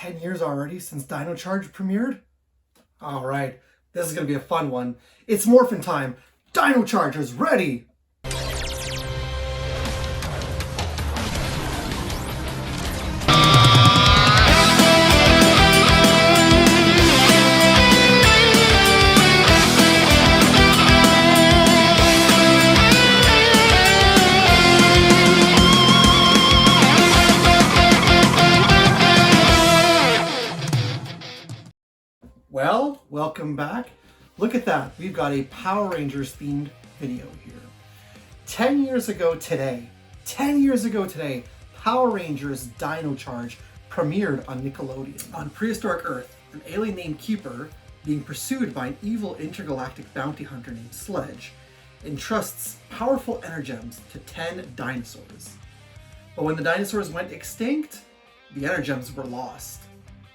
10 years already since Dino Charge premiered? Alright, this is going to be a fun one. It's morphin' time. Dino Charge is ready! Well, welcome back. Look at that. We've got a Power Rangers themed video here. 10 years ago today, Power Rangers Dino Charge premiered on Nickelodeon. On prehistoric Earth, an alien named Keeper, being pursued by an evil intergalactic bounty hunter named Sledge, entrusts powerful energems to 10 dinosaurs. But when the dinosaurs went extinct, the energems were lost.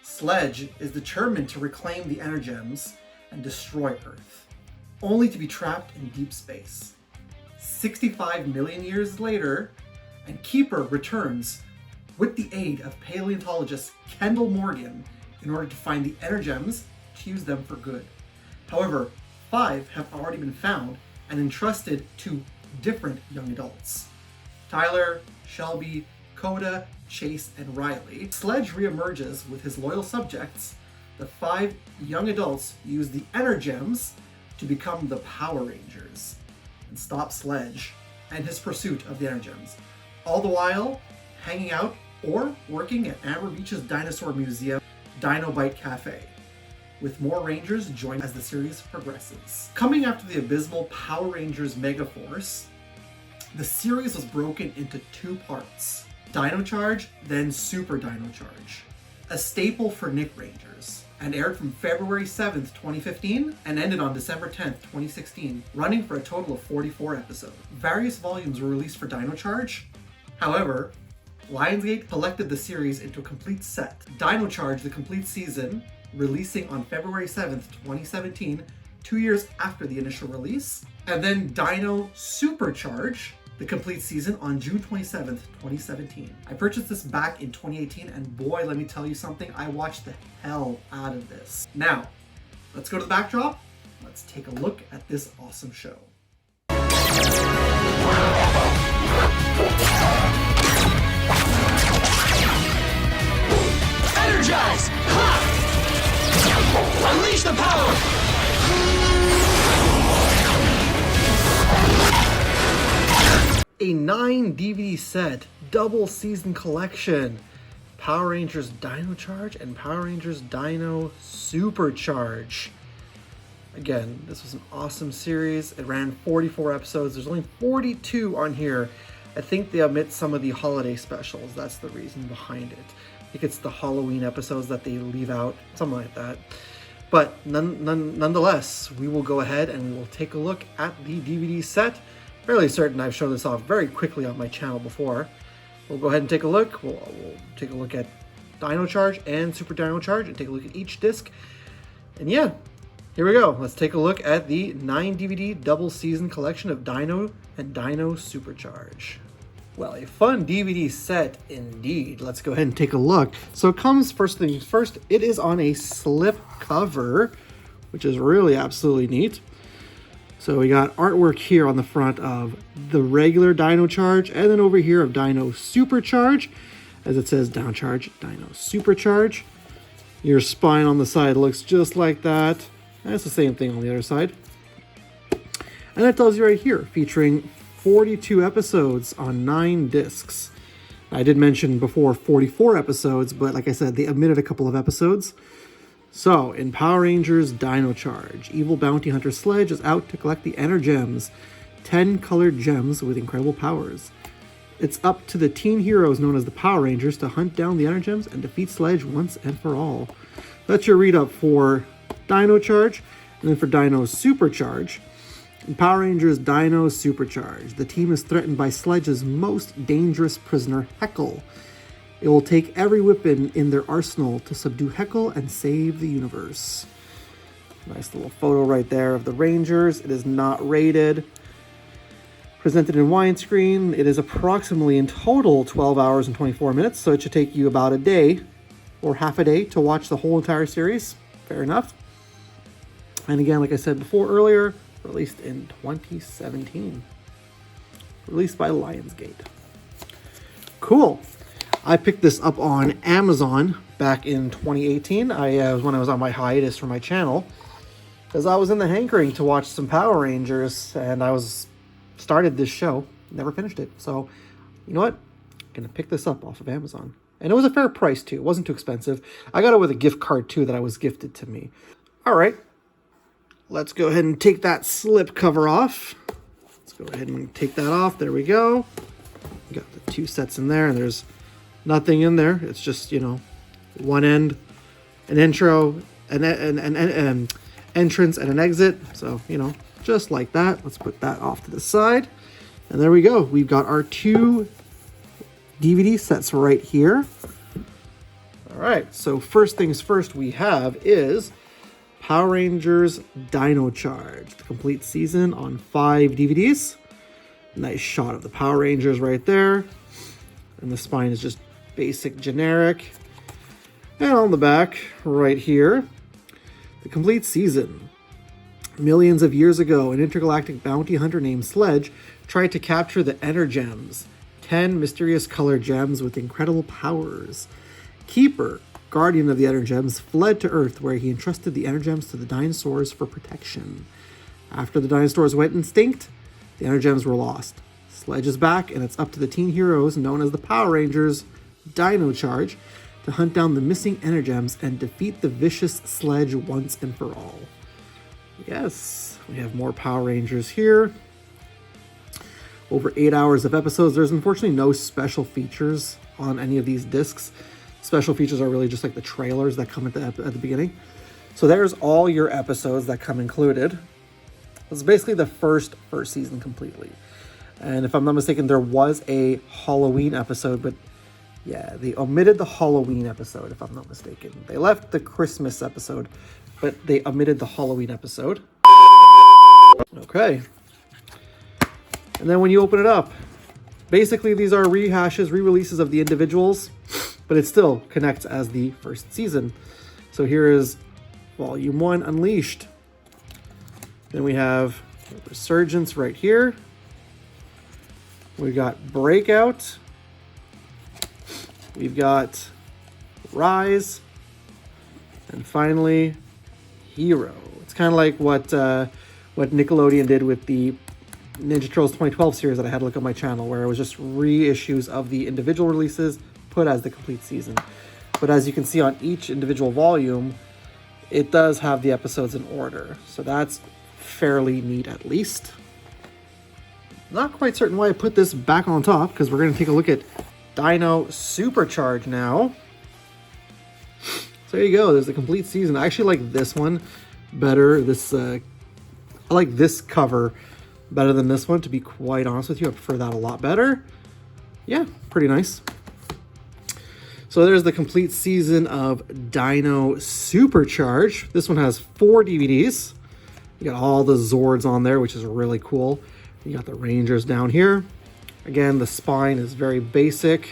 Sledge is determined to reclaim the energems and destroy Earth, only to be trapped in deep space. 65 million years later, and Keeper returns with the aid of paleontologist Kendall Morgan in order to find the energems to use them for good. However, 5 have already been found and entrusted to different young adults: Tyler, Shelby, Coda, Chase, and Riley. Sledge reemerges with his loyal subjects. The 5 young adults use the energems to become the Power Rangers and stop Sledge and his pursuit of the energems, all the while hanging out or working at Amber Beach's dinosaur museum, Dino Bite Cafe, with more Rangers join as the series progresses. Coming after the abysmal Power Rangers Megaforce, the series was broken into 2 parts: Dino Charge, then Super Dino Charge, a staple for Nick Rangers, and aired from February 7th, 2015 and ended on December 10th, 2016, running for a total of 44 episodes. Various volumes were released for Dino Charge. However, Lionsgate collected the series into a complete set. Dino Charge, the complete season, releasing on February 7th, 2017, 2 years after the initial release, and then Dino Super Charge, the complete season, on June 27th, 2017. I purchased this back in 2018, and boy, let me tell you something, I watched the hell out of this. Now, let's go to the backdrop. Let's take a look at this awesome show. Energize! Ha! Unleash the power! A 9 DVD set, double season collection, Power Rangers Dino Charge and Power Rangers Dino Super Charge. Again, this was an awesome series. It ran 44 episodes. There's only 42 on here. I think they omit some of the holiday specials. That's the reason behind it. I think it's the Halloween episodes that they leave out, something like that. But nonetheless, we will go ahead and we will take a look at the DVD set. Fairly certain I've shown this off very quickly on my channel before. We'll go ahead and take a look. We'll take a look at Dino Charge and Super Dino Charge and take a look at each disc. And yeah, here we go. Let's take a look at the 9 DVD double season collection of Dino and Dino Super Charge. Well, a fun DVD set indeed. Let's go ahead and take a look. So it comes, first things first, it is on a slip cover, which is really absolutely neat. So we got artwork here on the front of the regular Dino Charge, and then over here of Dino Super Charge, as it says Dino Charge, Dino Super Charge. Your spine on the side looks just like that. That's the same thing on the other side. And that tells you right here, featuring 42 episodes on 9 discs. I did mention before 44 episodes, but like I said, they omitted a couple of episodes. So, in Power Rangers Dino Charge, evil bounty hunter Sledge is out to collect the Energems, 10 colored gems with incredible powers. It's up to the teen heroes known as the Power Rangers to hunt down the Energems and defeat Sledge once and for all. That's your read up for Dino Charge, and then for Dino Super Charge. In Power Rangers Dino Super Charge, the team is threatened by Sledge's most dangerous prisoner, Heckle. It will take every weapon in their arsenal to subdue Heckle and save the universe. Nice little photo right there of the Rangers. It is not rated. Presented in widescreen, it is approximately in total 12 hours and 24 minutes, so it should take you about a day or half a day to watch the whole entire series. Fair enough. And again, like I said before earlier, released in 2017. Released by Lionsgate. Cool. I picked this up on Amazon back in 2018. When I was on my hiatus for my channel, because I was in the hankering to watch some Power Rangers, and I started this show, never finished it. So, you know what? I'm gonna pick this up off of Amazon, and it was a fair price too. It wasn't too expensive. I got it with a gift card too that I was gifted to me. All right, let's go ahead and take that slip cover off. Let's go ahead and take that off. There we go. We got the 2 sets in there, and there's nothing in there. It's just, you know, one end, an intro, an entrance, and an exit. So, you know, just like that. Let's put that off to the side. And there we go. We've got our 2 DVD sets right here. All right. So first things first we have is Power Rangers Dino Charge, the complete season on 5 DVDs. Nice shot of the Power Rangers right there. And the spine is just basic generic. And on the back right here, the complete season. Millions of years ago, an intergalactic bounty hunter named Sledge tried to capture the Energems, 10 mysterious colored gems with incredible powers. Keeper, guardian of the Energems, fled to Earth, where he entrusted the Energems to the dinosaurs for protection. After the dinosaurs went extinct, the Energems were lost. Sledge is back, and it's up to the teen heroes known as the Power Rangers Dino Charge to hunt down the missing Energems and defeat the vicious Sledge once and for all. Yes, we have more Power Rangers here. Over 8 hours of episodes. There's unfortunately no special features on any of these discs. Special features are really just like the trailers that come at the beginning. So there's all your episodes that come included. It's basically the first season completely. And if I'm not mistaken, there was a Halloween episode, but yeah, they omitted the Halloween episode, if I'm not mistaken. They left the Christmas episode, but they omitted the Halloween episode. Okay. And then when you open it up, basically these are rehashes, re-releases of the individuals, but it still connects as the first season. So here is Volume 1, Unleashed. Then we have Resurgence right here. We got Breakout. We've got Rise. And finally, Hero. It's kind of like what Nickelodeon did with the Ninja Turtles 2012 series that I had to look on my channel, where it was just reissues of the individual releases put as the complete season. But as you can see on each individual volume, it does have the episodes in order. So that's fairly neat, at least. Not quite certain why I put this back on top, because we're going to take a look at Dino Supercharge now. So there you go. There's the complete season. I actually like this one better. I like this cover better than this one, to be quite honest with you. I prefer that a lot better. Yeah, pretty nice. So there's the complete season of Dino Supercharge. This one has 4 DVDs. You got all the Zords on there, which is really cool. You got the Rangers down here. Again, the spine is very basic.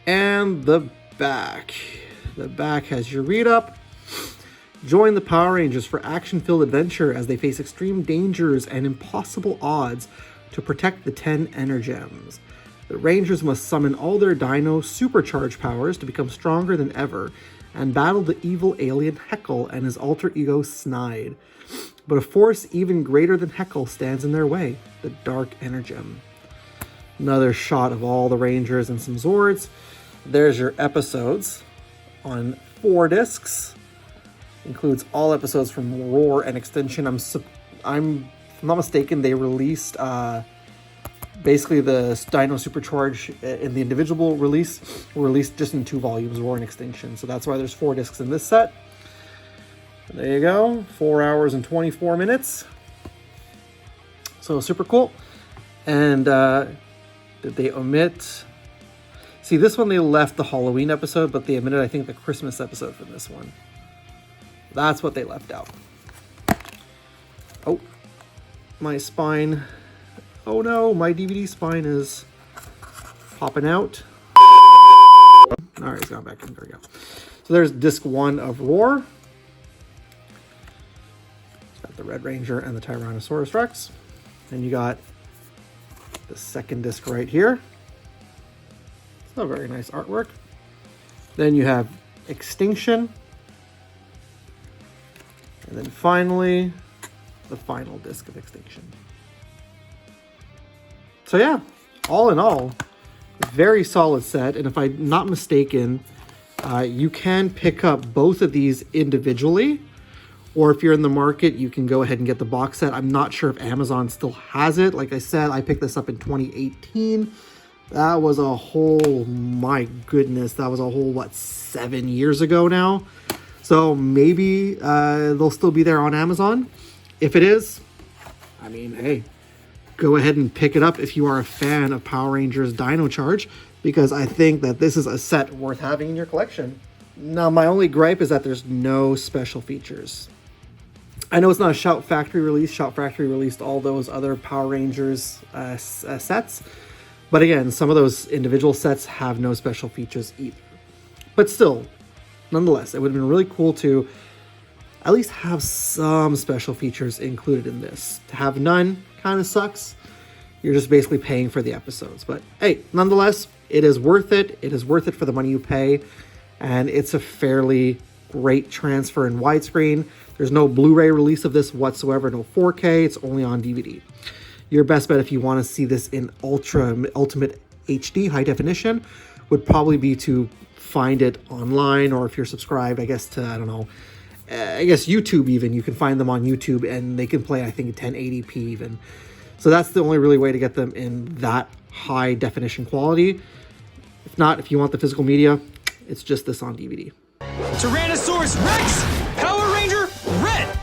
And the back. The back has your read-up. Join the Power Rangers for action-filled adventure as they face extreme dangers and impossible odds to protect the 10 Energems. The Rangers must summon all their Dino Supercharge powers to become stronger than ever and battle the evil alien Heckle and his alter ego Snide. But a force even greater than Heckle stands in their way, the Dark Energem. Another shot of all the Rangers and some Zords. There's your episodes on 4 discs. Includes all episodes from Roar and Extinction. I'm not mistaken, they released basically the Dino Supercharge in the individual release were released just in 2 volumes, Roar and Extinction. So that's why there's 4 discs in this set. There you go, 4 hours and 24 minutes. So super cool. And did they omit? See, this one they left the Halloween episode, but they omitted, I think, the Christmas episode from this one. That's what they left out. Oh, my spine. Oh no, my DVD spine is popping out. All right, he's gone back in. There we go. So there's disc 1 of Roar. Got the Red Ranger and the Tyrannosaurus Rex. Then you got the second disc right here. Still very nice artwork. Then you have Extinction. And then finally, the final disc of Extinction. So yeah, all in all, very solid set. And if I'm not mistaken, you can pick up both of these individually. Or if you're in the market, you can go ahead and get the box set. I'm not sure if Amazon still has it. Like I said, I picked this up in 2018. That was a whole, my goodness, that was a whole, what, 7 years ago now? So maybe they'll still be there on Amazon. If it is, I mean, hey, go ahead and pick it up if you are a fan of Power Rangers Dino Charge, because I think that this is a set worth having in your collection. Now, my only gripe is that there's no special features. I know it's not a Shout Factory release. Shout Factory released all those other Power Rangers sets. But again, some of those individual sets have no special features either. But still, nonetheless, it would have been really cool to at least have some special features included in this. To have none kind of sucks. You're just basically paying for the episodes. But hey, nonetheless, it is worth it. It is worth it for the money you pay. And it's a fairly great transfer in widescreen. There's no Blu-ray release of this whatsoever, no 4K, it's only on DVD. Your best bet if you want to see this in ultimate HD, high definition, would probably be to find it online, or if you're subscribed, I guess, to, I don't know, I guess YouTube even, you can find them on YouTube and they can play, I think, 1080p even. So that's the only really way to get them in that high definition quality. If not, if you want the physical media, it's just this on DVD. Tyrannosaurus Rex, Power Ranger Red.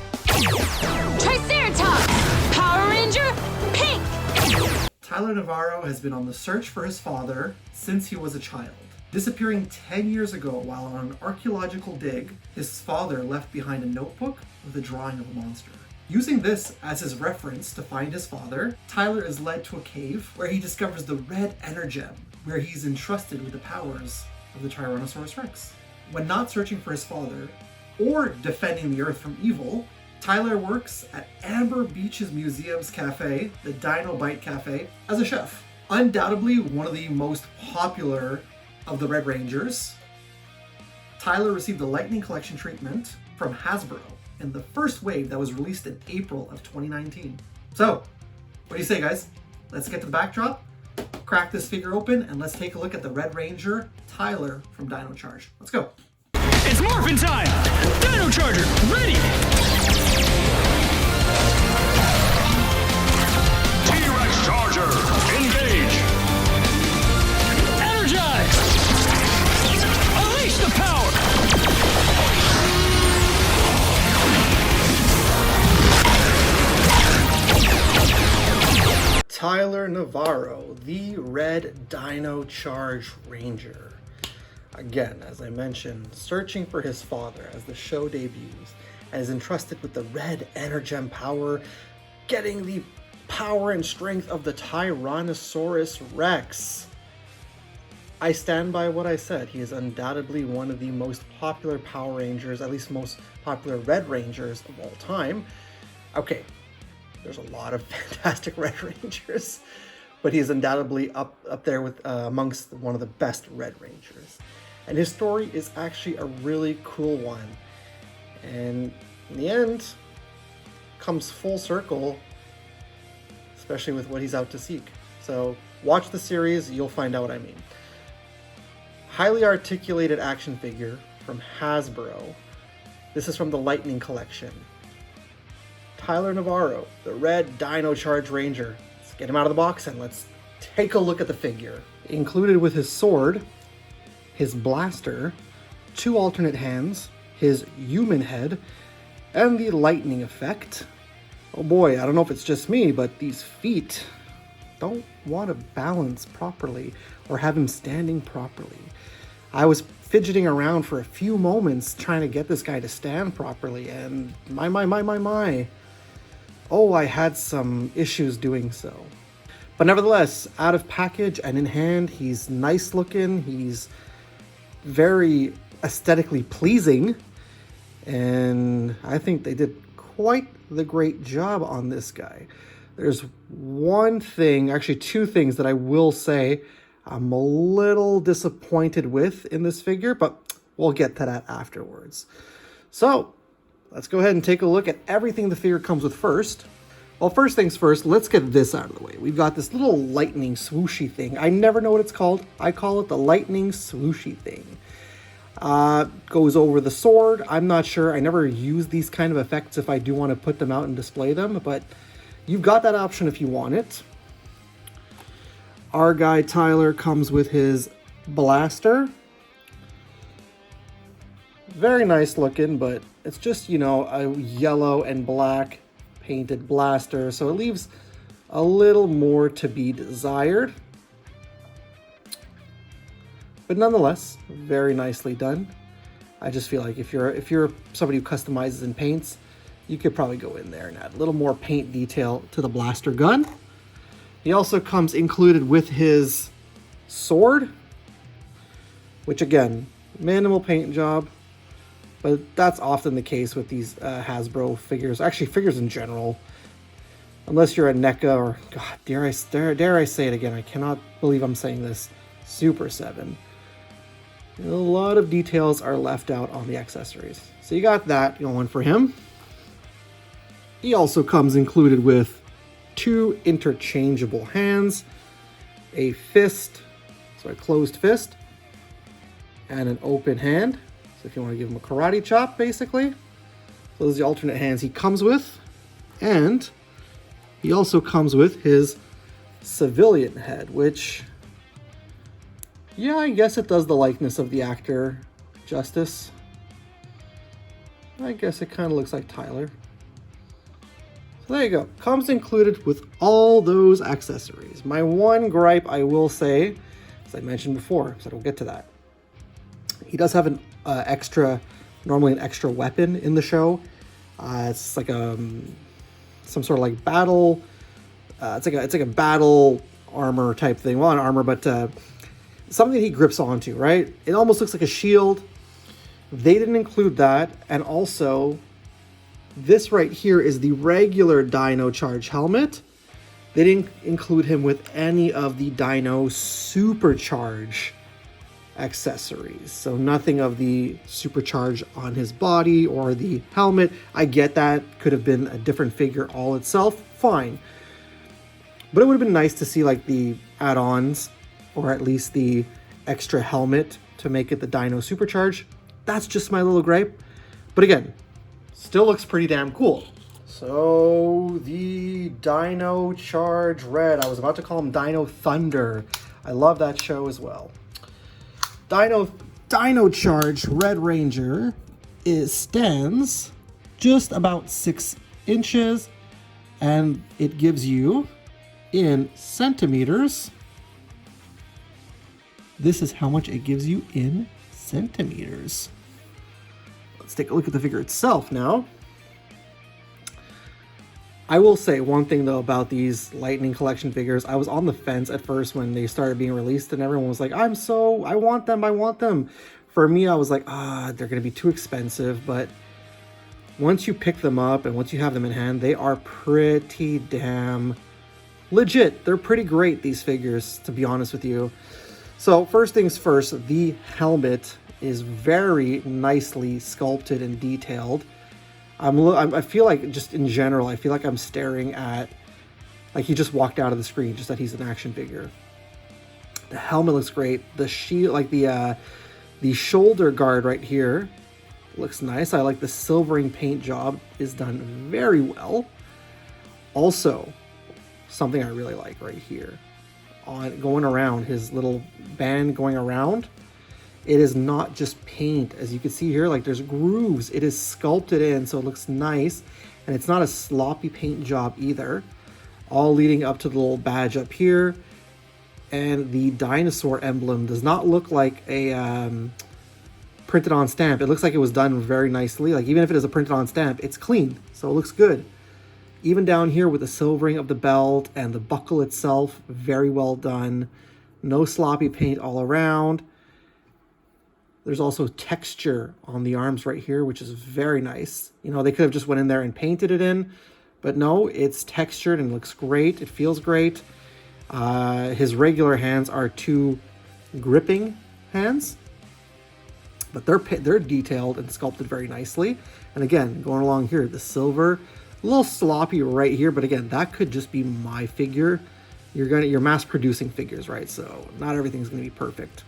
Triceratops, Power Ranger Pink. Tyler Navarro has been on the search for his father since he was a child. Disappearing 10 years ago while on an archaeological dig, his father left behind a notebook with a drawing of a monster. Using this as his reference to find his father, Tyler is led to a cave where he discovers the red energem, where he's entrusted with the powers of the Tyrannosaurus Rex. When not searching for his father or defending the Earth from evil, Tyler works at Amber Beach's museum's cafe, the Dino Bite Cafe, as a chef. Undoubtedly one of the most popular of the Red Rangers, Tyler received the Lightning Collection treatment from Hasbro in the first wave that was released in April of 2019. So, what do you say, guys? Let's get to the backdrop, crack this figure open, and let's take a look at the Red Ranger, Tyler from Dino Charge. Let's go. It's morphin' time! Dino Charger, ready! T-Rex Charger, engage! Energize! Unleash the power! Tyler Navarro, the Red Dino Charge Ranger. Again, as I mentioned, searching for his father as the show debuts and is entrusted with the red energem power, getting the power and strength of the Tyrannosaurus Rex. I stand by what I said. He is undoubtedly one of the most popular Power Rangers, at least most popular Red Rangers of all time. Okay, there's a lot of fantastic Red Rangers, but he's undoubtedly up there with amongst one of the best Red Rangers. And his story is actually a really cool one. And in the end, comes full circle, especially with what he's out to seek. So watch the series, you'll find out what I mean. Highly articulated action figure from Hasbro. This is from the Lightning Collection. Tyler Navarro, the Red Dino Charge Ranger. Let's get him out of the box and let's take a look at the figure. Included with his sword, his blaster, 2 alternate hands, his human head, and the lightning effect. Oh boy, I don't know if it's just me, but these feet don't want to balance properly or have him standing properly. I was fidgeting around for a few moments trying to get this guy to stand properly, and my. Oh, I had some issues doing so. But nevertheless, out of package and in hand, he's nice looking, he's very aesthetically pleasing. And I think they did quite the great job on this guy. There's one thing, actually two things that I will say I'm a little disappointed with in this figure, but we'll get to that afterwards. So let's go ahead and take a look at everything the figure comes with first. Well, first things first, let's get this out of the way. We've got this little lightning swooshy thing. I never know what it's called. I call it the lightning swooshy thing. Goes over the sword. I'm not sure. I never use these kind of effects if I do want to put them out and display them, but you've got that option if you want it. Our guy Tyler comes with his blaster. Very nice looking, but it's just, you know, a yellow and black painted blaster, so it leaves a little more to be desired. But nonetheless, very nicely done. I just feel like if you're somebody who customizes and paints, you could probably go in there and add a little more paint detail to the blaster gun. He also comes included with his sword, which again, minimal paint job, but that's often the case with these Hasbro figures, actually figures in general. Unless you're a NECA or, God, dare I say it again, I cannot believe I'm saying this, Super 7. A lot of details are left out on the accessories. So you got that going for him. He also comes included with 2 interchangeable hands, a fist, so a closed fist, and an open hand. So if you want to give him a karate chop, basically. So those are the alternate hands he comes with. And he also comes with his civilian head, which, yeah, I guess it does the likeness of the actor justice. I guess it kind of looks like Tyler. So there you go. Comes included with all those accessories. My one gripe, I will say, as I mentioned before, so we'll get to that. He does have an normally an extra weapon in the show. It's like some sort of like battle. It's like a battle armor type thing. Well, not armor, but something that he grips onto. Right? It almost looks like a shield. They didn't include that, and also, this right here is the regular Dino Charge helmet. They didn't include him with any of the Dino Supercharge accessories. So nothing of the Supercharge on his body or the helmet. I get that. Could have been a different figure all itself. Fine. But it would have been nice to see like the add-ons, or at least the extra helmet to make it the Dino Supercharge. That's just my little gripe. But again, still looks pretty damn cool. So the Dino Charge Red. I was about to call him Dino Thunder. I love that show as well. Dino Charge Red Ranger stands just about 6 inches, and it gives you in centimeters. This is how much it gives you in centimeters. Let's take a look at the figure itself now. I will say one thing though about these Lightning Collection figures. I was on the fence at first when they started being released, and everyone was like, I want them. For me, I was like, they're going to be too expensive. But once you pick them up and once you have them in hand, they are pretty damn legit. They're pretty great, these figures, to be honest with you. So first things first, the helmet is very nicely sculpted and detailed. I feel like, just in general, I feel like I'm staring at, like he just walked out of the screen, just that he's an action figure. The helmet looks great. The shield, like the shoulder guard right here, looks nice. I like the silvering paint job is done very well. Also, something I really like right here, on going around, his little band going around, it is not just paint. As you can see here, like there's grooves. It is sculpted in, so it looks nice. And it's not a sloppy paint job either. All leading up to the little badge up here. And the dinosaur emblem does not look like a printed on stamp. It looks like it was done very nicely. Like even if it is a printed on stamp, it's clean. So it looks good. Even down here with the silvering of the belt and the buckle itself, very well done. No sloppy paint all around. There's also texture on the arms right here, which is very nice. You know, they could have just went in there and painted it in, but no, it's textured and looks great. It feels great. His regular hands are 2 gripping hands, but they're detailed and sculpted very nicely. And again, going along here, the silver, a little sloppy right here, but again, that could just be my figure. You're mass producing figures, right? So not everything's gonna be perfect.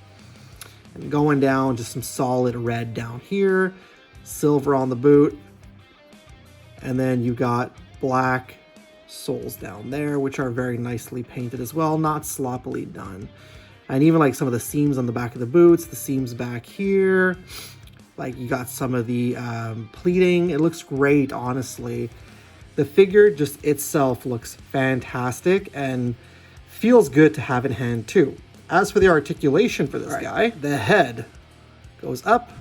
And going down, just some solid red down here, silver on the boot, and then you got black soles down there, which are very nicely painted as well, not sloppily done. And even like some of the seams on the back of the boots, the seams back here, like you got some of the pleating. It looks great, honestly. The figure just itself looks fantastic and feels good to have in hand too. As for the articulation for this guy, the head goes up,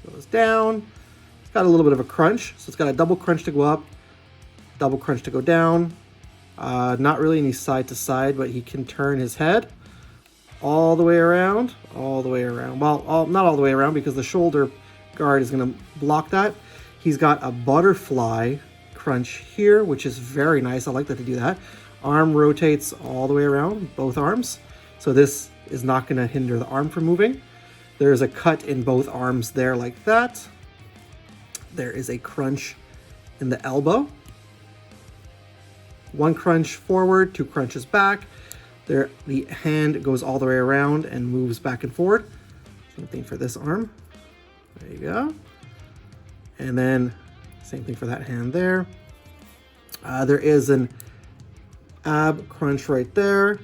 goes down. It's got a little bit of a crunch. So it's got a double crunch to go up, double crunch to go down. Not really any side to side, but he can turn his head all the way around, all the way around. Well, not all the way around because the shoulder guard is going to block that. He's got a butterfly crunch here, which is very nice. I like that to do that. Arm rotates all the way around, both arms. So this is not going to hinder the arm from moving. There's a cut in both arms there like that. There is a crunch in the elbow. 1 crunch forward, 2 crunches back. There, the hand goes all the way around and moves back and forward. Same thing for this arm. There you go. And then same thing for that hand there. There is an ab crunch right there.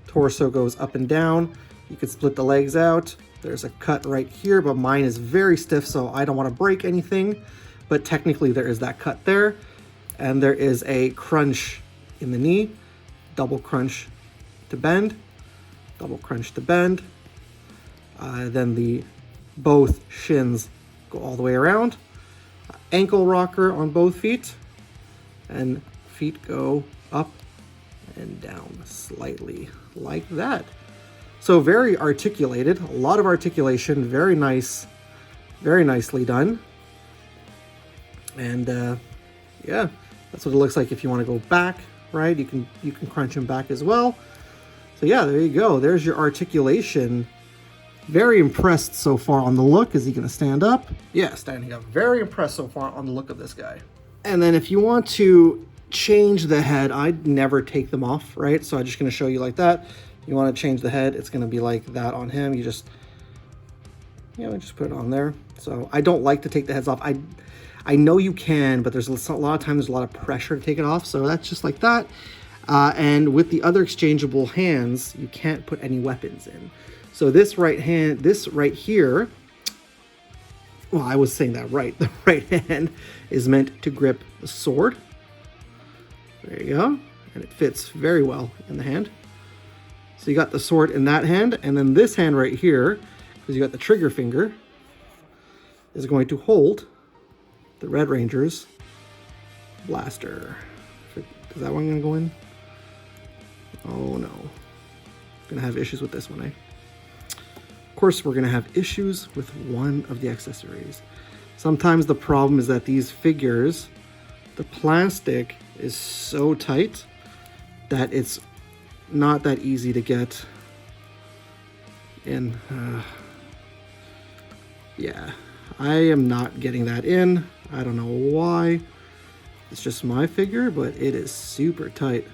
Torso goes up and down. You could split the legs out. There's a cut right here, but mine is very stiff, so I don't want to break anything. But technically there is that cut there. And there is a crunch in the knee. Double crunch to bend. Double crunch to bend. Then both shins go all the way around. Ankle rocker on both feet. And feet go up and down slightly like that. So very articulated, a lot of articulation, very nice, very nicely done. And yeah, that's what it looks like if you want to go back, right? You can crunch him back as well. So yeah, there you go. There's your articulation. Very impressed so far on the look. Is he going to stand up? Yeah, standing up. Very impressed so far on the look of this guy. And then if you want to change the head, I'd never take them off, right? So I'm just going to show you like that. You want to change the head, it's going to be like that on him. You just put it on there. So I don't like to take the heads off. I know you can, but there's a lot of times there's a lot of pressure to take it off. So that's just like that. And with the other exchangeable hands, you can't put any weapons in. So this right here, well, I was saying that right. The right hand is meant to grip the sword. There you go. And it fits very well in the hand. So you got the sword in that hand, and then this hand right here, because you got the trigger finger, is going to hold the Red Ranger's blaster. Is that one going to go in? Oh no. Gonna have issues with this one, eh? Of course, we're gonna have issues with one of the accessories. Sometimes the problem is that these figures, the plastic is so tight that it's not that easy to get in. Yeah, I am not getting that in. I don't know why. It's just my figure, but it is super tight.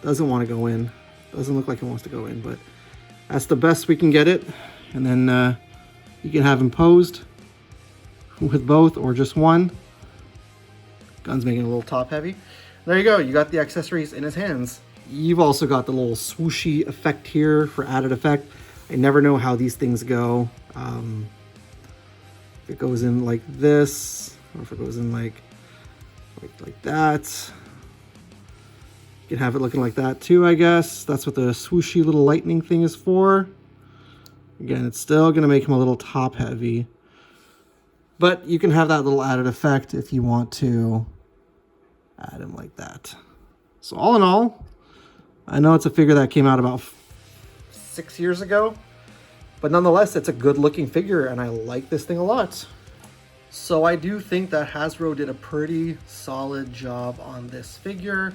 Doesn't want to go in. Doesn't look like it wants to go in, but that's the best we can get it. And then you can have him posed with both or just one. Gun's making it a little top heavy. There you go. You got the accessories in his hands. You've also got the little swooshy effect here for added effect. I never know how these things go. If it goes in like this, or if it goes in like that. You can have it looking like that too, I guess. That's what the swooshy little lightning thing is for. Again, it's still going to make him a little top heavy. But you can have that little added effect if you want to add him like that. So all in all, I know it's a figure that came out about 6 years ago. But nonetheless, it's a good looking figure and I like this thing a lot. So I do think that Hasbro did a pretty solid job on this figure.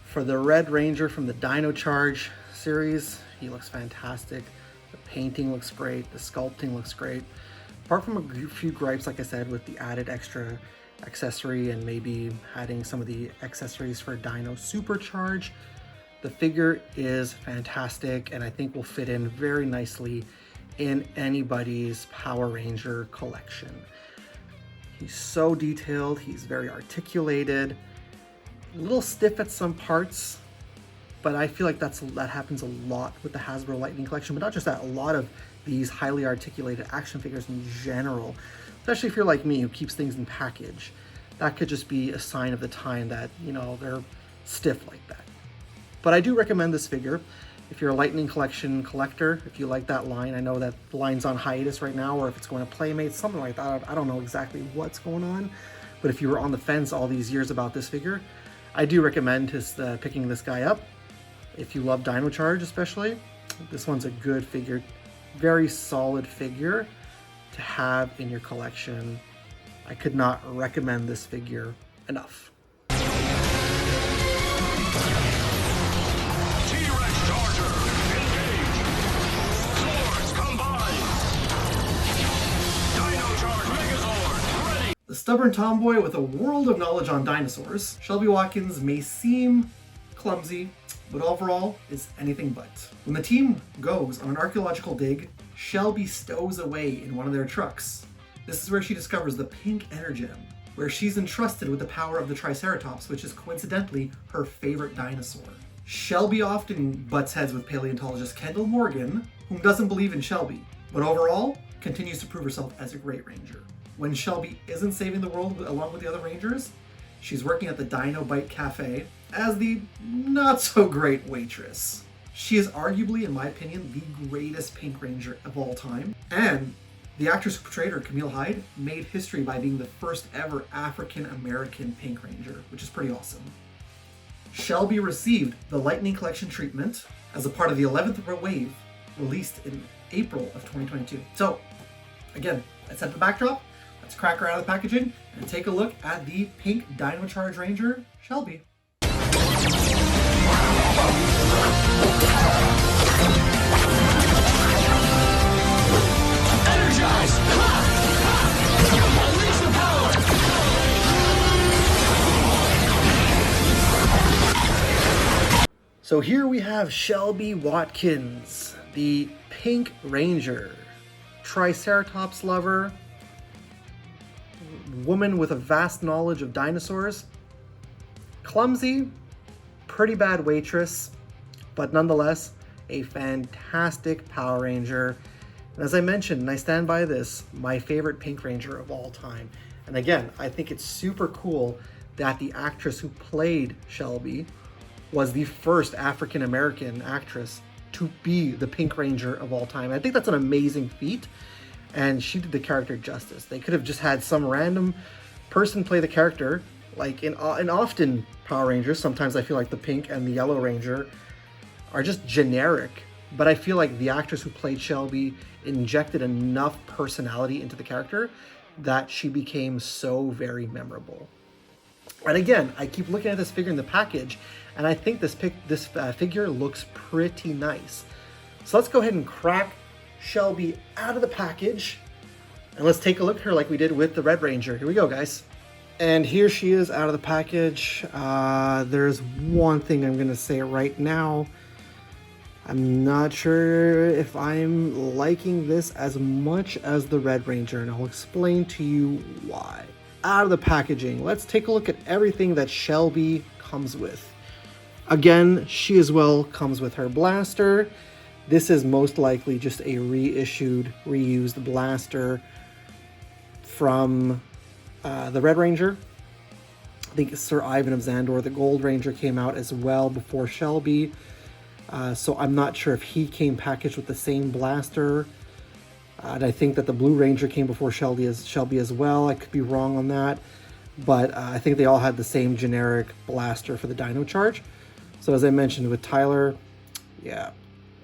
For the Red Ranger from the Dino Charge series, he looks fantastic. The painting looks great, the sculpting looks great. Apart from a few gripes, like I said, with the added extra accessory and maybe adding some of the accessories for Dino Supercharge, the figure is fantastic and I think will fit in very nicely in anybody's Power Ranger collection. He's so detailed, he's very articulated, a little stiff at some parts, but I feel like that happens a lot with the Hasbro Lightning collection, but not just that, a lot of these highly articulated action figures in general, especially if you're like me who keeps things in package. That could just be a sign of the time that, you know, they're stiff like that. But I do recommend this figure. If you're a Lightning Collection collector, if you like that line, I know that the line's on hiatus right now, or if it's going to Playmates, something like that. I don't know exactly what's going on, but if you were on the fence all these years about this figure, I do recommend picking this guy up. If you love Dino Charge especially, this one's a good figure, very solid figure to have in your collection. I could not recommend this figure enough. The stubborn tomboy with a world of knowledge on dinosaurs, Shelby Watkins may seem clumsy, but overall is anything but. When the team goes on an archaeological dig, Shelby stows away in one of their trucks. This is where she discovers the pink energem, where she's entrusted with the power of the Triceratops, which is coincidentally her favorite dinosaur. Shelby often butts heads with paleontologist Kendall Morgan, whom doesn't believe in Shelby, but overall continues to prove herself as a great ranger. When Shelby isn't saving the world along with the other rangers, she's working at the Dino Bite Cafe as the not-so-great waitress. She is arguably, in my opinion, the greatest Pink Ranger of all time. And the actress who portrayed her, Camille Hyde, made history by being the first ever African-American Pink Ranger, which is pretty awesome. Shelby received the Lightning Collection treatment as a part of the 11th wave, released in April of 2022. So, again, let's set the backdrop. Let's crack her out of the packaging and take a look at the pink Dino Charge Ranger, Shelby. Energize! Unleash the power! So here we have Shelby Watkins, the Pink Ranger, Triceratops lover, woman with a vast knowledge of dinosaurs, clumsy, pretty bad waitress, but nonetheless a fantastic Power Ranger. And as I mentioned, and I stand by this, my favorite Pink Ranger of all time. And again, I think it's super cool that the actress who played Shelby was the first African American actress to be the Pink Ranger of all time. I think that's an amazing feat, and she did the character justice. They could have just had some random person play the character, like in often Power Rangers. Sometimes I feel like the Pink and the Yellow Ranger are just generic, but I feel like the actress who played Shelby injected enough personality into the character that she became so very memorable. And again, I keep looking at this figure in the package, and I think this figure looks pretty nice. So let's go ahead and crack Shelby out of the package, and let's take a look at her like we did with the Red Ranger. Here we go, guys. And here she is out of the package. There's one thing I'm going to say right now. I'm not sure if I'm liking this as much as the Red Ranger, and I'll explain to you why. Out of the packaging, let's take a look at everything that Shelby comes with. Again, she as well comes with her blaster. This is most likely just a reissued, reused blaster from the Red Ranger. I think Sir Ivan of Zandor, the Gold Ranger, came out as well before Shelby. So I'm not sure if he came packaged with the same blaster. And I think that the Blue Ranger came before Shelby as well. I could be wrong on that. But I think they all had the same generic blaster for the Dino Charge. So as I mentioned with Tyler, yeah,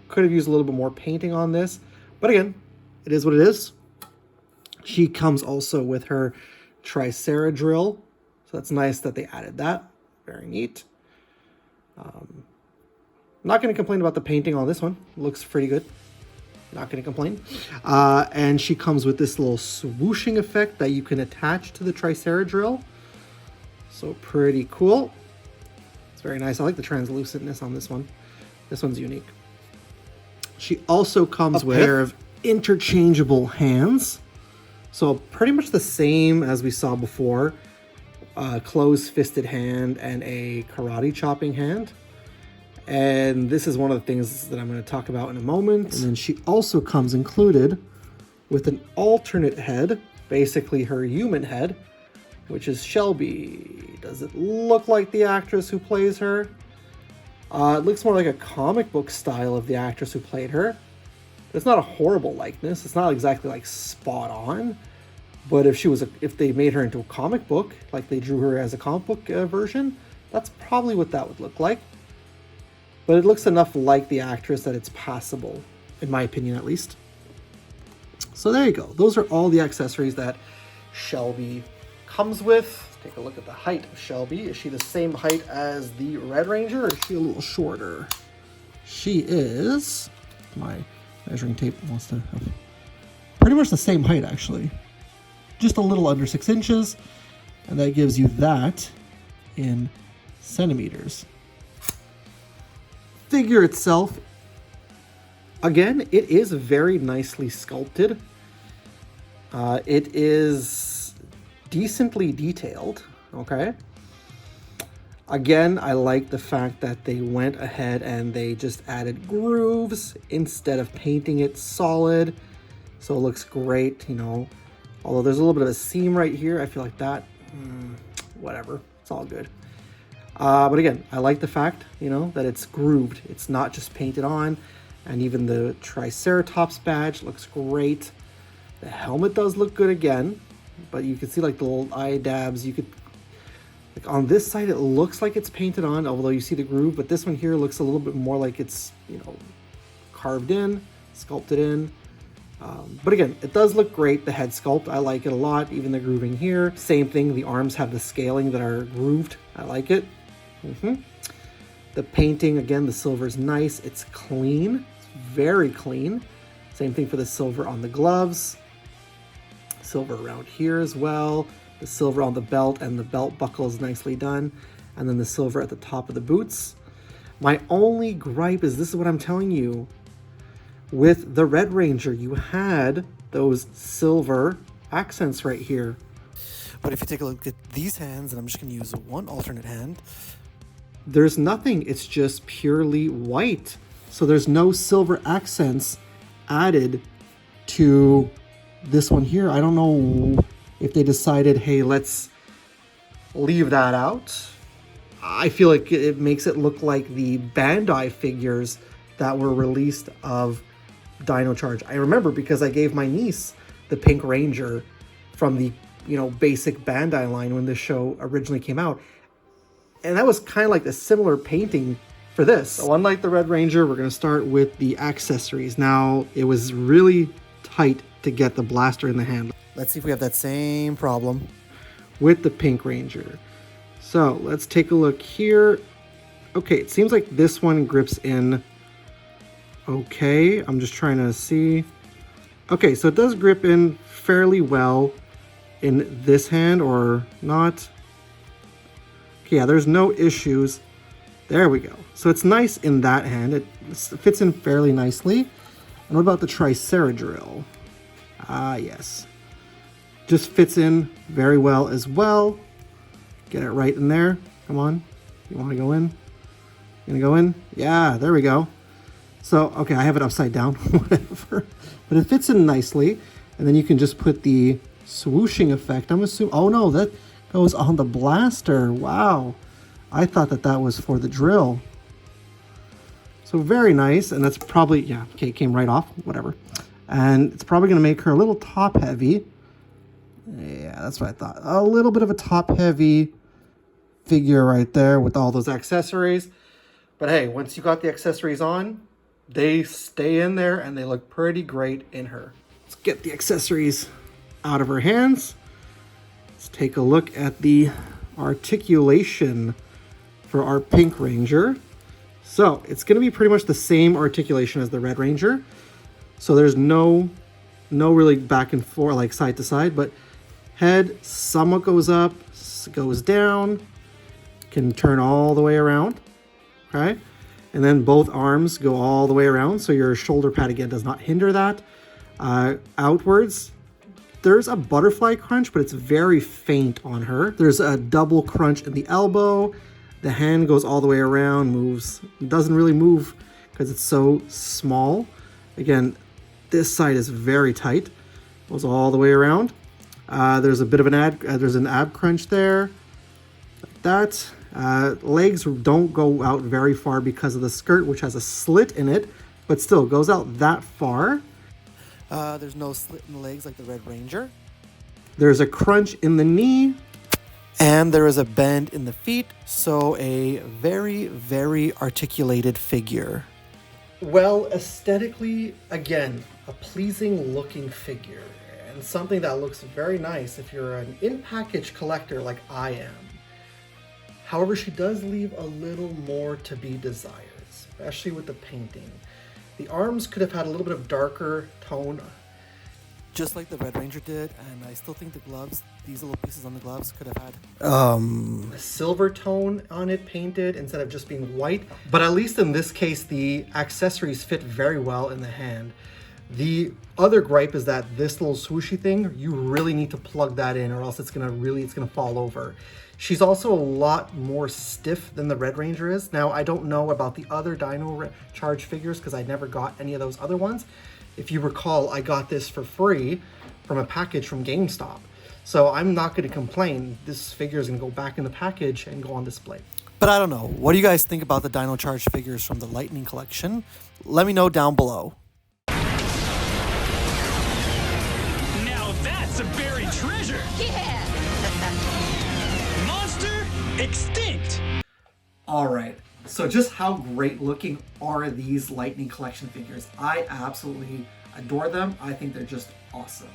could have used a little bit more painting on this. But again, it is what it is. She comes also with her Tricera drill. So that's nice that they added that. Very neat. Not going to complain about the painting on this one. Looks pretty good. Not going to complain. And she comes with this little swooshing effect that you can attach to the Tricera drill. So pretty cool. It's very nice. I like the translucentness on this one. This one's unique. She also comes with a pair of interchangeable hands. So pretty much the same as we saw before. Closed-fisted hand and a karate chopping hand. And this is one of the things that I'm going to talk about in a moment. And then she also comes included with an alternate head, basically her human head, which is Shelby. Does it look like the actress who plays her? It looks more like a comic book style of the actress who played her. It's not a horrible likeness. It's not exactly like spot on. But if they made her into a comic book, like they drew her as a comic book version, that's probably what that would look like. But it looks enough like the actress that it's passable, in my opinion at least. So there you go. Those are all the accessories that Shelby comes with. Take a look at the height of Shelby. Is she the same height as the Red Ranger, or is she a little shorter? She is, my measuring tape wants to have pretty much the same height actually. Just a little under 6 inches. And that gives you that in centimeters. Figure itself, again, it is very nicely sculpted. It is decently detailed, okay? Again, I like the fact that they went ahead and they just added grooves instead of painting it solid. So it looks great, you know. Although there's a little bit of a seam right here. I feel like that, whatever, it's all good. But again, I like the fact, you know, that it's grooved. It's not just painted on. And even the Triceratops badge looks great. The helmet does look good again. But you can see like the little eye dabs. You could, like on this side, it looks like it's painted on, although you see the groove. But this one here looks a little bit more like it's, you know, carved in, sculpted in. But again, it does look great. The head sculpt, I like it a lot. Even the grooving here. Same thing, the arms have the scaling that are grooved. I like it. The painting, again, the silver is nice. It's clean. It's very clean. Same thing for the silver on the gloves. Silver around here as well. The silver on the belt and the belt buckle is nicely done. And then the silver at the top of the boots. My only gripe is, this is what I'm telling you. With the Red Ranger, you had those silver accents right here. But if you take a look at these hands, and I'm just going to use one alternate hand, there's nothing. It's just purely white. So there's no silver accents added to this one here. I don't know if they decided, hey, let's leave that out. I feel like it makes it look like the Bandai figures that were released of Dino Charge. I remember because I gave my niece the Pink Ranger from the, you know, basic Bandai line when this show originally came out. And that was kind of like a similar painting for this. So unlike the Red Ranger, we're going to start with the accessories. Now, it was really tight to get the blaster in the hand. Let's see if we have that same problem with the Pink Ranger. So let's take a look here. Okay, it seems like this one grips in okay. I'm just trying to see. Okay, so it does grip in fairly well in this hand, or not. Okay, yeah, there's no issues. There we go. So it's nice in that hand. It fits in fairly nicely. And what about the Tricera drill? Ah, yes. Just fits in very well as well. Get it right in there. Come on. You want to go in? You gonna go in? Yeah, there we go. So, okay, I have it upside down, whatever. But it fits in nicely. And then you can just put the swooshing effect. I'm assuming, oh no, that goes on the blaster. Wow. I thought that that was for the drill. So very nice. And that's probably, yeah, okay, it came right off, whatever. And it's probably going to make her a little top heavy. Yeah, that's what I thought. A little bit of a top heavy figure right there with all those accessories. But hey, once you got the accessories on, They stay in there and they look pretty great in her. Let's get the accessories out of her hands. Let's take a look at the articulation for our Pink Ranger. So it's going to be pretty much the same articulation as the Red Ranger. So there's no really back and forth, like side to side, but head somewhat goes up, goes down, can turn all the way around, okay? And then both arms go all the way around, so your shoulder pad again does not hinder that. Outwards, there's a butterfly crunch, but it's very faint on her. There's a double crunch in the elbow. The hand goes all the way around, moves. It doesn't really move because it's so small. Again, this side is very tight. Goes all the way around. There's a bit of an ab crunch there, like that. Legs don't go out very far because of the skirt, which has a slit in it, but still goes out that far. There's no slit in the legs like the Red Ranger. There's a crunch in the knee. And there is a bend in the feet, so a very, very articulated figure. Well, aesthetically, again, a pleasing looking figure, and something that looks very nice if you're an in-package collector like I am. However, she does leave a little more to be desired, especially with the painting. The arms could have had a little bit of darker tone, just like the Red Ranger did, and I still think the gloves, these little pieces on the gloves, could have had a silver tone on it painted instead of just being white. But at least in this case, the accessories fit very well in the hand. The other gripe is that this little swooshy thing, you really need to plug that in or else it's gonna fall over. She's also a lot more stiff than the Red Ranger is. Now, I don't know about the other Dino Charge figures because I never got any of those other ones. If you recall, I got this for free from a package from GameStop. So I'm not going to complain. This figure is going to go back in the package and go on display. But I don't know. What do you guys think about the Dino Charge figures from the Lightning Collection? Let me know down below. Now that's a buried treasure. Yeah! Monster extinct. All right. So just how great looking are these Lightning Collection figures? I absolutely adore them. I think they're just awesome.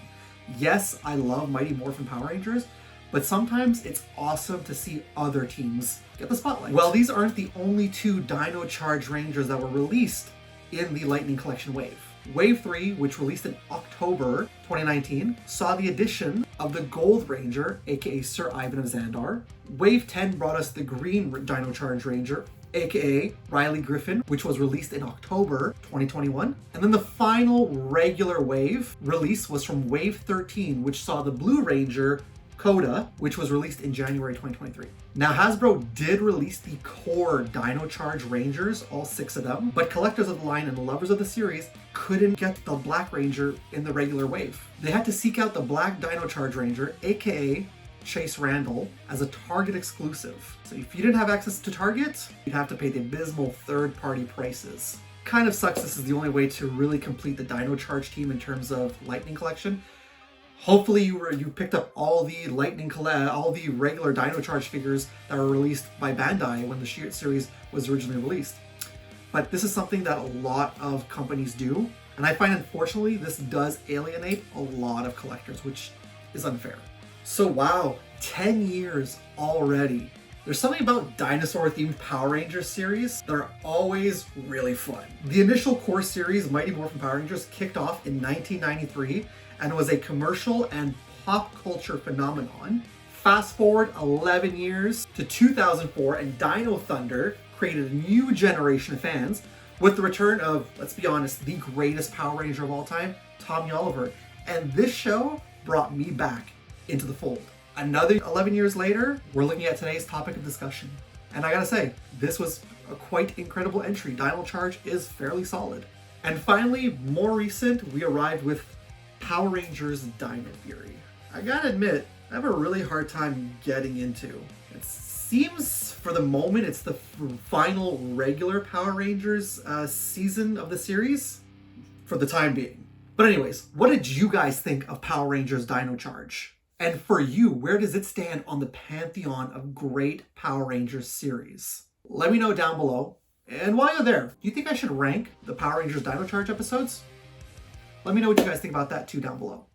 Yes, I love Mighty Morphin Power Rangers, but sometimes it's awesome to see other teams get the spotlight. Well, these aren't the only two Dino Charge Rangers that were released in the Lightning Collection wave. Wave 3, which released in October 2019, saw the addition of the Gold Ranger, aka Sir Ivan of Xandar. Wave 10 brought us the Green Dino Charge Ranger, aka Riley Griffin, which was released in October 2021. And then the final regular wave release was from Wave 13, which saw the Blue Ranger, Coda, which was released in January 2023. Now, Hasbro did release the core Dino Charge Rangers, all 6 of them, but collectors of the line and lovers of the series couldn't get the Black Ranger in the regular wave. They had to seek out the Black Dino Charge Ranger, aka Chase Randall, as a Target exclusive. So if you didn't have access to Target, you'd have to pay the abysmal third-party prices. Kind of sucks this is the only way to really complete the Dino Charge team in terms of Lightning Collection. Hopefully you picked up all the all the regular Dino Charge figures that were released by Bandai when the series was originally released. But this is something that a lot of companies do, and I find unfortunately this does alienate a lot of collectors, which is unfair. So wow, 10 years already. There's something about dinosaur-themed Power Rangers series that are always really fun. The initial core series, Mighty Morphin Power Rangers, kicked off in 1993 and was a commercial and pop culture phenomenon. Fast forward 11 years to 2004 and Dino Thunder created a new generation of fans with the return of, let's be honest, the greatest Power Ranger of all time, Tommy Oliver. And this show brought me back into the fold. Another 11 years later, we're looking at today's topic of discussion. And I gotta say, this was a quite incredible entry. Dino Charge is fairly solid. And finally, more recent, we arrived with Power Rangers Dino Fury. I gotta admit, I have a really hard time getting into. It seems, for the moment, it's the final regular Power Rangers season of the series, for the time being. But anyways, what did you guys think of Power Rangers Dino Charge? And for you, where does it stand on the pantheon of great Power Rangers series? Let me know down below. And while you're there, do you think I should rank the Power Rangers Dino Charge episodes? Let me know what you guys think about that too down below.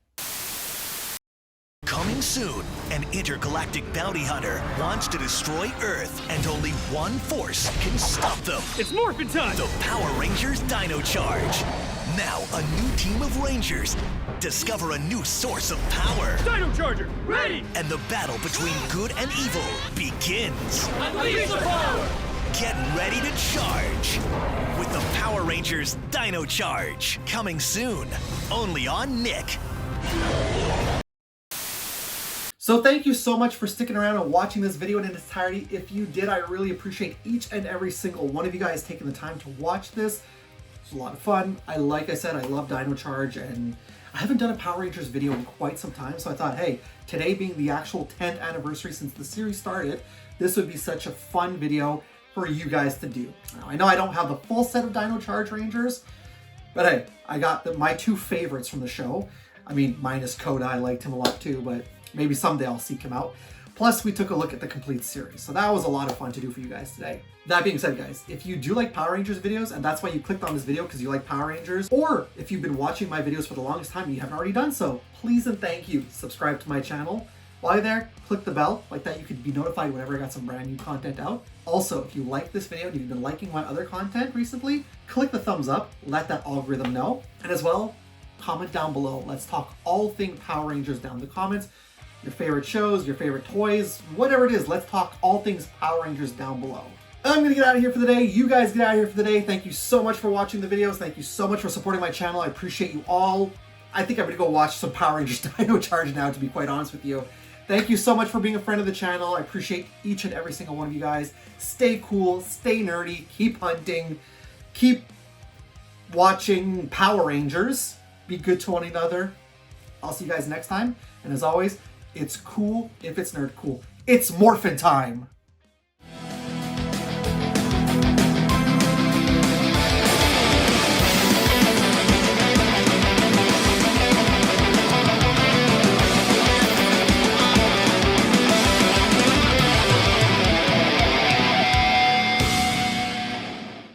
Coming soon, an intergalactic bounty hunter wants to destroy Earth, and only one force can stop them. It's morphin' time! The Power Rangers Dino Charge. Now, a new team of Rangers discover a new source of power. Dino Charger, ready! And the battle between good and evil begins. Unleash the power! Get ready to charge with the Power Rangers Dino Charge. Coming soon, only on Nick. So thank you so much for sticking around and watching this video in its entirety. If you did, I really appreciate each and every single one of you guys taking the time to watch this. It's a lot of fun. Like I said, I love Dino Charge, and I haven't done a Power Rangers video in quite some time, so I thought, hey, today being the actual 10th anniversary since the series started, this would be such a fun video for you guys to do. Now, I know I don't have the full set of Dino Charge Rangers, but hey, I got my two favorites from the show. I mean, minus Coda, I liked him a lot too, but maybe someday I'll seek him out. Plus, we took a look at the complete series, so that was a lot of fun to do for you guys today. That being said, guys, if you do like Power Rangers videos, and that's why you clicked on this video because you like Power Rangers, or if you've been watching my videos for the longest time and you haven't already done so, please and thank you, subscribe to my channel. While you're there, click the bell, like that you could be notified whenever I got some brand new content out. Also, if you like this video and you've been liking my other content recently, click the thumbs up, let that algorithm know, and as well, comment down below. Let's talk all things Power Rangers down in the comments. Your favorite shows, your favorite toys, whatever it is, let's talk all things Power Rangers down below. I'm gonna get out of here for the day. You guys get out of here for the day. Thank you so much for watching the videos. Thank you so much for supporting my channel. I appreciate you all. I think I'm gonna go watch some Power Rangers Dino Charge now, to be quite honest with you. Thank you so much for being a friend of the channel. I appreciate each and every single one of you guys. Stay cool, stay nerdy, keep hunting, keep watching Power Rangers. Be good to one another. I'll see you guys next time. And as always, it's cool if it's nerd cool. It's morphin' time!